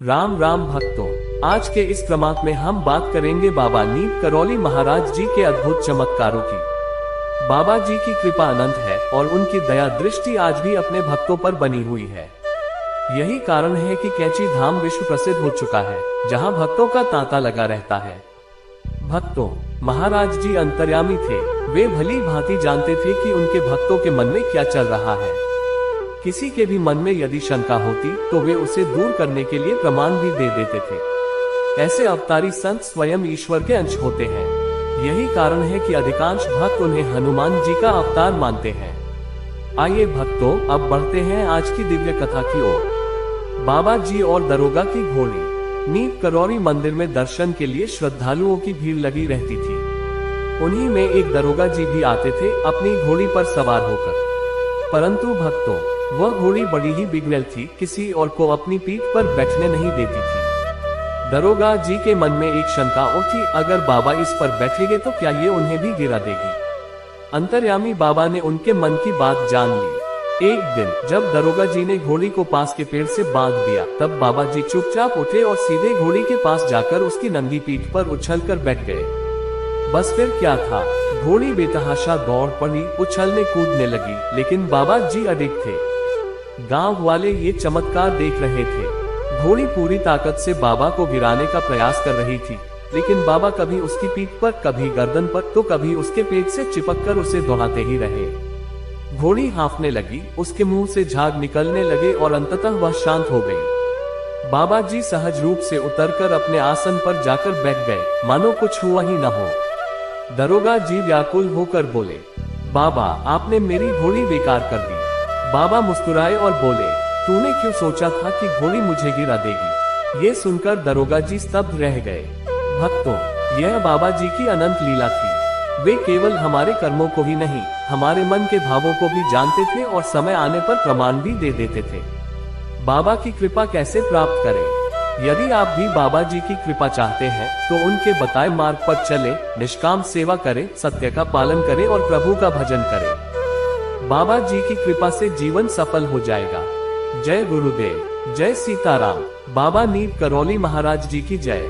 राम राम भक्तों, आज के इस क्रमांक में हम बात करेंगे बाबा नीम करौली महाराज जी के अद्भुत चमत्कारों की। बाबा जी की कृपा अनंत है और उनकी दया दृष्टि आज भी अपने भक्तों पर बनी हुई है। यही कारण है कि कैंची धाम विश्व प्रसिद्ध हो चुका है, जहां भक्तों का तांता लगा रहता है। भक्तों, महाराज जी अंतर्यामी थे। वे भली भांति जानते थे कि उनके भक्तों के मन में क्या चल रहा है। किसी के भी मन में यदि शंका होती तो वे उसे दूर करने के लिए प्रमाण भी दे देते थे। ऐसे अवतारी संत स्वयं ईश्वर के अंश होते हैं। यही कारण है कि अधिकांश भक्त उन्हें हनुमान जी का अवतार मानते हैं। आइए भक्तों, अब बढ़ते हैं आज की दिव्य कथा की ओर। बाबा जी और दरोगा की घोड़ी। नीम करौली मंदिर में दर्शन के लिए श्रद्धालुओं की भीड़ लगी रहती थी। उन्हीं में एक दरोगा जी भी आते थे अपनी घोड़ी पर सवार होकर। परंतु भक्तों, वह घोड़ी बड़ी ही बिगड़ल थी, किसी और को अपनी पीठ पर बैठने नहीं देती थी। दरोगा जी के मन में एक शंका उठी, अगर बाबा इस पर बैठेंगे तो क्या ये उन्हें भी गिरा देगी। अंतर्यामी बाबा ने उनके मन की बात जान ली। एक दिन जब दरोगा जी ने घोड़ी को पास के पेड़ से बांध दिया, तब बाबा जी चुपचाप उठे और सीधे घोड़ी के पास जाकर उसकी नंगी पीठ पर उछलकर बैठ गए। बस फिर क्या था, घोड़ी बेतहाशा दौड़ पड़ी, उछलने कूदने लगी, लेकिन बाबा जी अडिग थे। गांव वाले ये चमत्कार देख रहे थे। घोड़ी पूरी ताकत से बाबा को गिराने का प्रयास कर रही थी, लेकिन बाबा कभी उसकी पीठ पर, कभी गर्दन पर, तो कभी उसके पेट से चिपककर उसे दौड़ाते ही रहे। घोड़ी हाँफने लगी, उसके मुंह से झाग निकलने लगे और अंततः वह शांत हो गई। बाबा जी सहज रूप से उतरकर अपने आसन पर जाकर बैठ गए, मानो कुछ हुआ ही न हो। दरोगा जी व्याकुल होकर बोले, बाबा, आपने मेरी घोड़ी बेकार कर दी। बाबा मुस्कुराए और बोले, तूने क्यों सोचा था कि घोड़ी मुझे गिरा देगी। ये सुनकर दरोगा जी स्तब्ध रह गए। भक्तों, यह बाबा जी की अनंत लीला थी। वे केवल हमारे कर्मों को ही नहीं, हमारे मन के भावों को भी जानते थे और समय आने पर प्रमाण भी दे देते थे। बाबा की कृपा कैसे प्राप्त करें? यदि आप भी बाबा जी की कृपा चाहते हैं तो उनके बताए मार्ग पर चलें, निष्काम सेवा करें, सत्य का पालन करें और प्रभु का भजन करें। बाबा जी की कृपा से जीवन सफल हो जाएगा। जय गुरुदेव, जय सीताराम। बाबा नीम करौली महाराज जी की जय।